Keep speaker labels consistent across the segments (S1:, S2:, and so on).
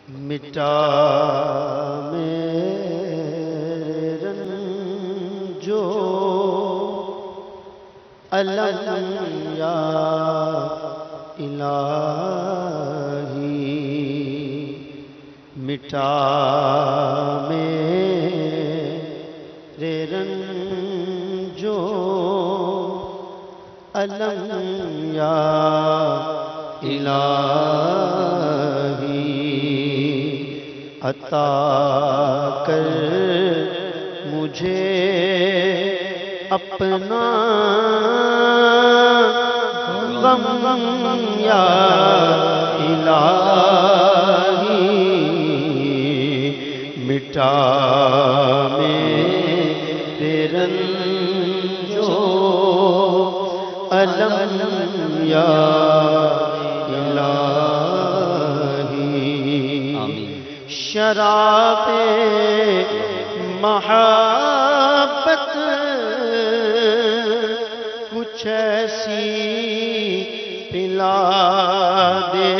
S1: مٹا میرے رنجو الم یا الہی، مٹا میرے رنجو الم یا الہی، عطا کر مجھے اپنا غم یا الہی، مٹا میرے رنجو الم یا شراب محبت کچھ ایسی پلا دے،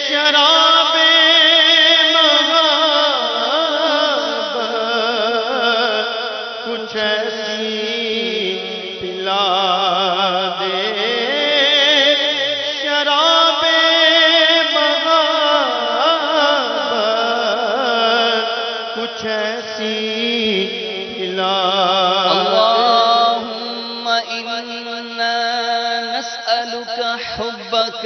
S1: شراب محبت کچھ ایسی پلا دے، ایسی پلا۔
S2: اللهم إنا نسألك حبك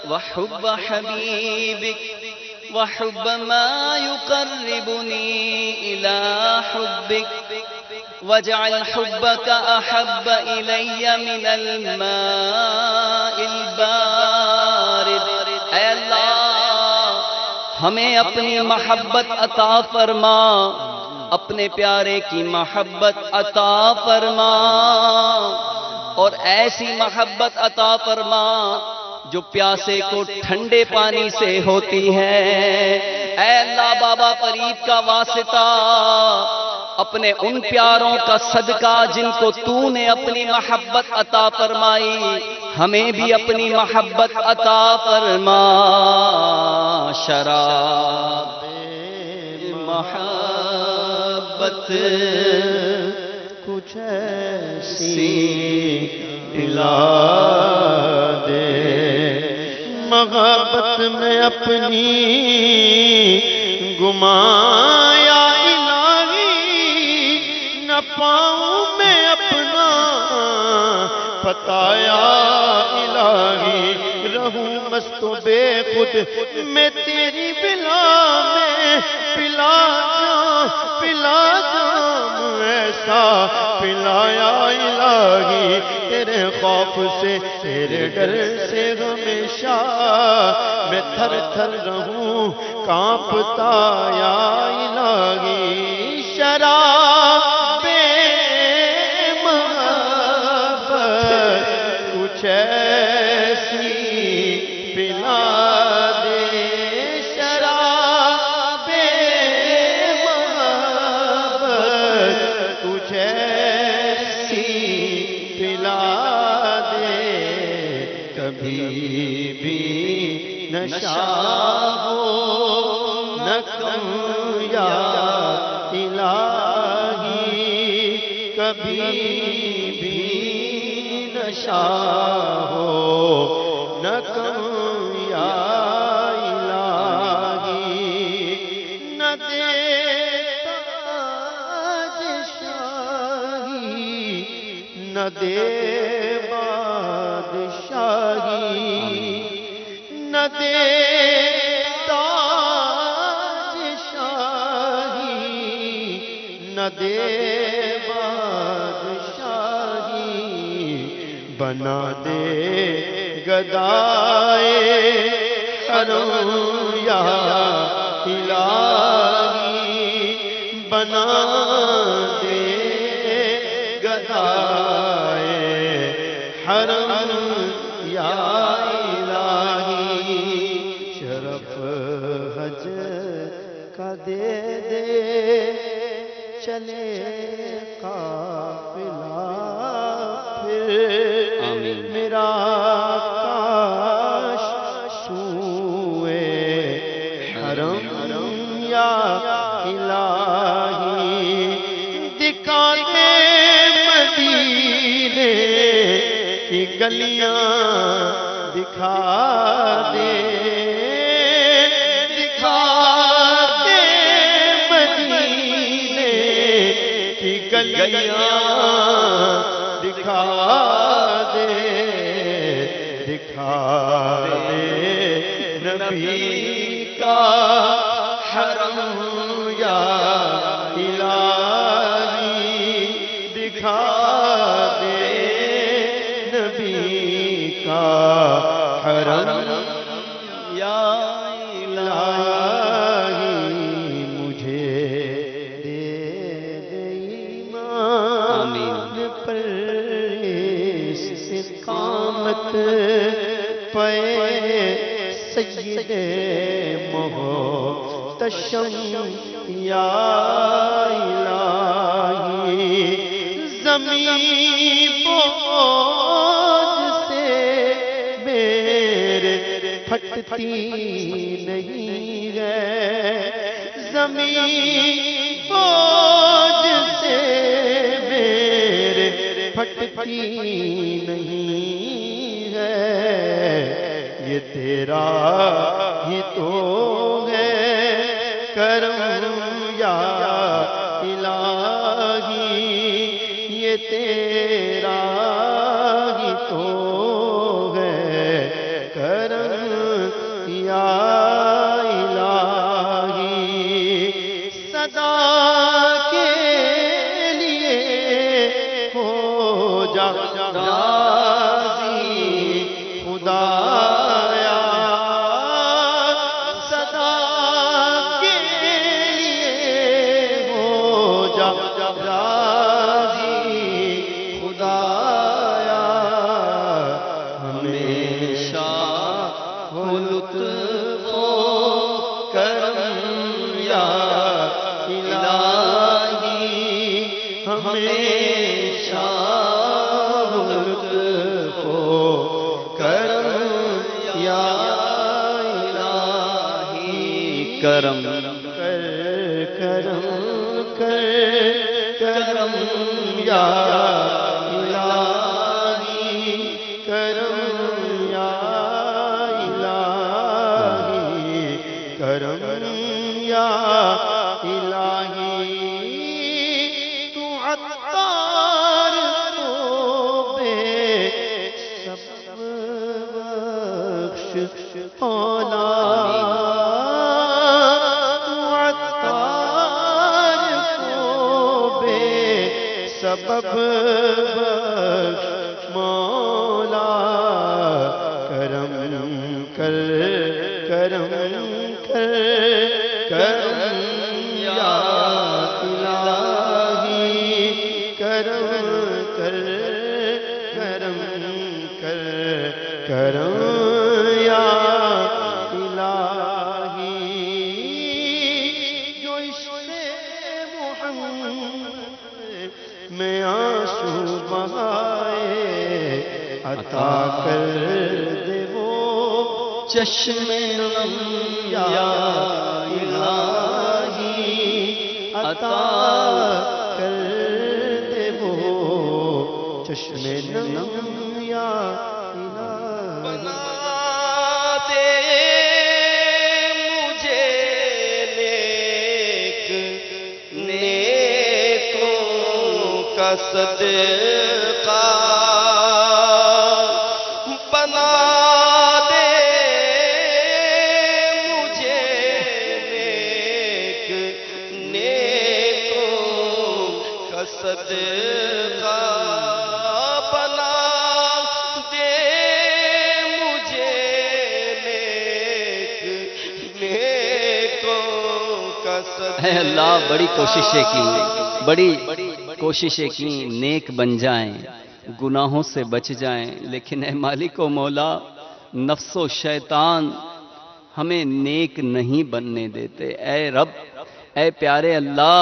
S2: وحب حبيبك وحب ما يقربني إلى حبك، واجعل حبك أحب إلي من الماء البارد۔ اے اللہ ہمیں اپنی محبت عطا فرما، اپنے پیارے کی محبت عطا فرما، اور ایسی محبت عطا فرما جو پیاسے کو ٹھنڈے پانی سے ہوتی ہے۔ اے اللہ بابا فرید کا واسطہ، اپنے ان پیاروں کا صدقہ جن کو تو نے اپنی محبت عطا فرمائی، ہمیں بھی اپنی محبت عطا فرما۔ شراب محبت
S1: کچھ ایسی پلا دے، محبت میں اپنی گمایا نہ پاؤں میں اپنا پتایا الہی، رہوں مست و بے خود میں تیری بلا میں، پلا جام ایسا پلایا الہی، تیرے خوف سے تیرے ڈر سے ہمیشہ میں تھر تھر رہوں کانپتا یا الہی، شراب محبت کچھ ایسی پلا دے، شراب محبت کچھ ایسی پلا دے، کبھی بھی نشہ ہو نہ کم یا الہی، کبھی بھی نشہ ہو نہ کم یا الہی، نہ دے تاج شاہی نہ دے بادشاہی، نہ دے تاج شاہی نہ دے بادشاہی، بنا دے گدائے حرم یا الہی، بنا دے گدائے حرم یا الہی، شرف حج کا دے دے چلے قافلہ پھر، میرا کاش گلیاں دکھا دے، دکھا دے مدینے کی گلیاں دکھا دے، دکھا دے نبی کا حرم یا الہی، دکھا دے نبی کا حرم یا الہی، مجھے دے دے ایمان پر استقامت پہ سید محتشم یا الہی، زمین بوجھ سے میرے پھٹتی نہیں ہے، زمین بوجھ سے میرے پھٹتی نہیں ہے، یہ تیرا ہی تو ہے کرم یا الہی، یہ تیرا ہی تو ہے کرم یا الہی، صدا کے لیے ہو جا راضی خدایا، صدا کے لیے ہو جا راضی خدایا، ہمیشہ ہو لطف و کرم یا الہی، ہمیشہ ہو لطف و کرم یا الہی، کرم کر کرم کر کرم یا الہی، کرم یا الہی، کرم یا الہی، تو عطار تو بے سب بخش مولا، تو عطار کو بے سبب بخش مولا، کرم کر کرم کر کرم یا الہی، کرم کر کرم کر کرم یا الہی، جو عشق محمد میں آنسو بہائے، عطا کر دے وہ چشم نم یا الہی، عطا کر دے وہ چشم نم یا الہی، بنا دے مجھے نیک نیکوں کا صدقہ، بنا دے مجھے نیک نیکوں کا صدقہ، بنا دے مجھے نیک نیکوں کا صدقہ،
S2: اے اللہ بڑی کوششیں کی، بڑی کوششیں کی نیک بن جائیں، گناہوں سے بچ جائیں، لیکن اے مالک و مولا، نفس و شیطان ہمیں نیک نہیں بننے دیتے۔ اے رب، اے پیارے اللہ،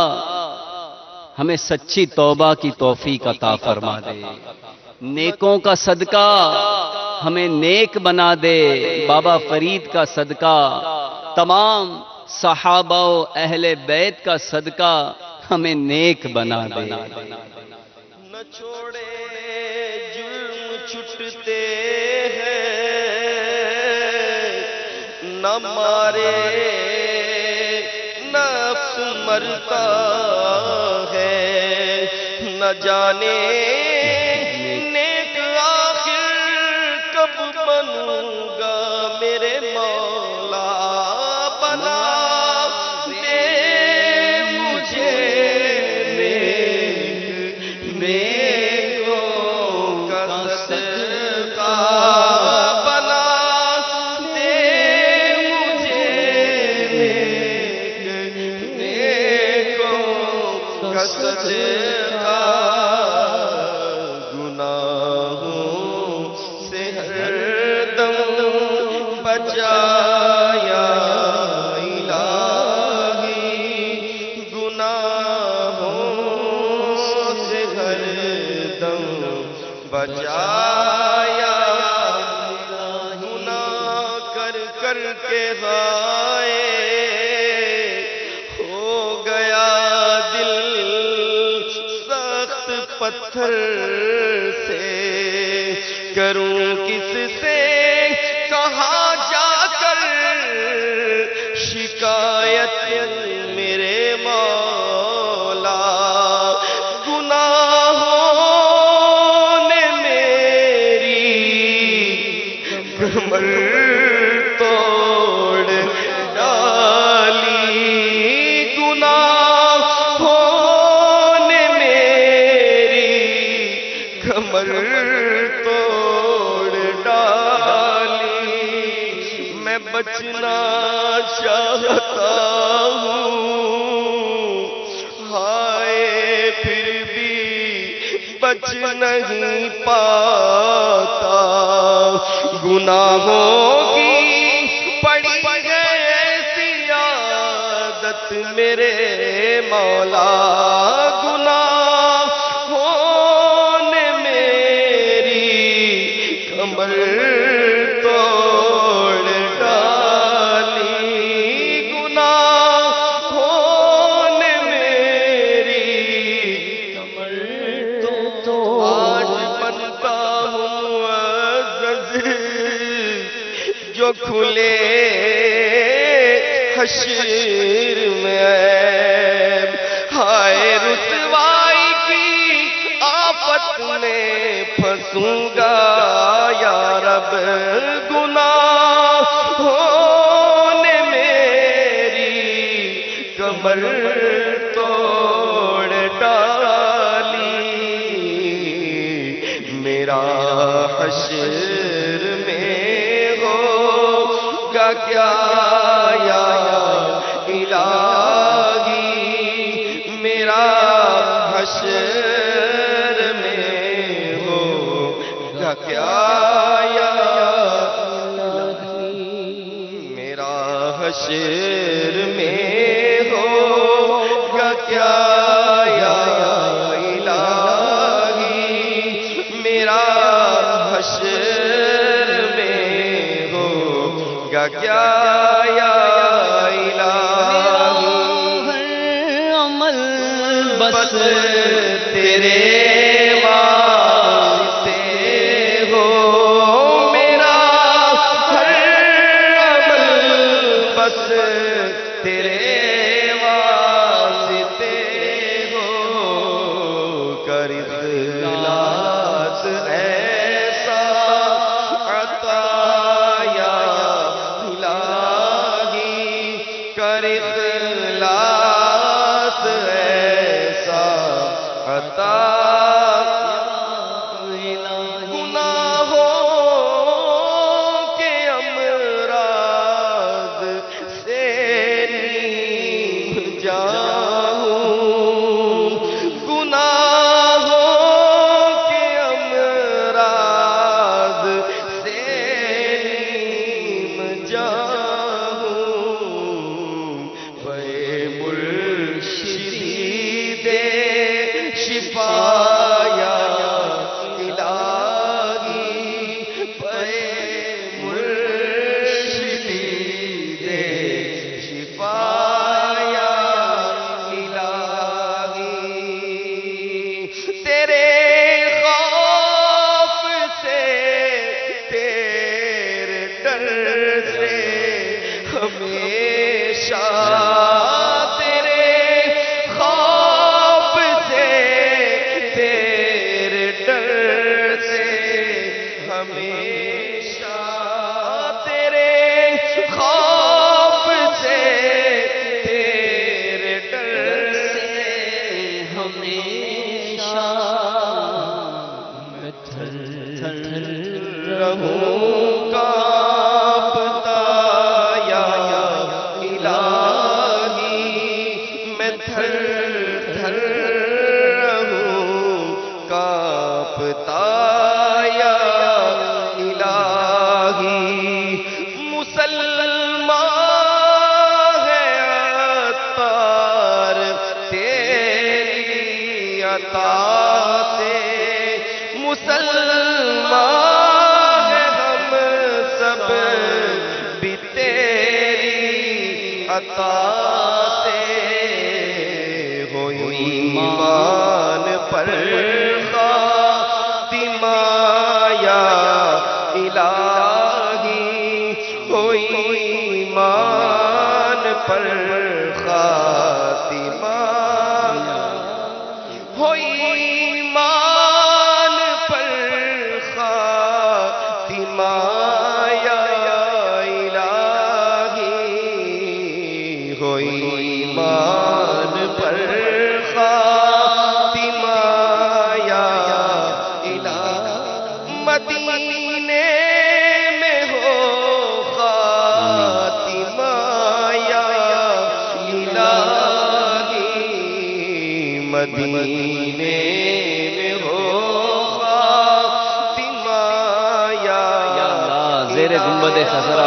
S2: ہمیں سچی توبہ کی توفیق عطا فرما دے، نیکوں کا صدقہ ہمیں نیک بنا دے، بابا فرید کا صدقہ، تمام صحابہ و اہل بیت کا صدقہ ہمیں نیک بنا دے۔
S1: نہ چھوڑے جرم چھٹتے سے ہے نہ مارے نفس مرتا ہے، نہ جانے نیک آخر کب بنوں گا میرے مولا، بنا دے مجھے نیکوں کا صدقہ، بنا دے مجھے نیکوں کا صدقہ، گناہوں سے ہر دم بچایا الہی، گناہوں سے ہر دم بچایا، گناہ کر کر کے ہائے ہو گیا دل سخت پتھر سے، کروں کس سے کہاں جا کر شکایت میرے مولا، گناہوں نے میری کمر توڑ ڈالی، گناہوں نے میری کمر توڑ ڈالی، میں بچنا چاہتا ہوں ہائے پھر بھی بچ نہیں پاتا، گناہوں کی پڑی ہے ایسی عادت میرے مولا، گناہوں نے میری کمر توڑ ڈالی، گناہوں نے میری کمر توڑ، آج بنتا ہوں عزیز جو کھلے حشر میں، ہائے رسوائی کی آفت میں پھنسوں گا یا رب، گناہوں نے میری کمر توڑ ڈالی، میرا حشر میں ہوگا کیا یا الہی، میرا حشر میں ہوگا کیا یا الہی، میرا حشر میں ہوگا کیا یا الہی، میرا حشر میں ہوگا کیا یا الہی،
S2: ہر عمل بس
S1: تیرے واسطے ہو، میرا ہر عمل بس تیرے واسطے ہو، کر اخلاص ایسا عطا یا الہی، کر اخلاص ایسا عطا، گناہوں کے امراض سے نیم جاؤں، گناہوں کے امراض سے نیم جاؤں، عطا سے مسلمان ہیں ہم سب بھی تیری عطا سے ہو ایمان پر خاتمہ یا الہی ہو ایمان پر خاتمہ ہو ایمان پر خاتمہ یا الہی ہو ایمان پر خاتمہ یا الہی مدینے میں ہو خاتمہ یا الہی مدینے میں ہو خاتمہ یا
S2: زیر گنبد خضرا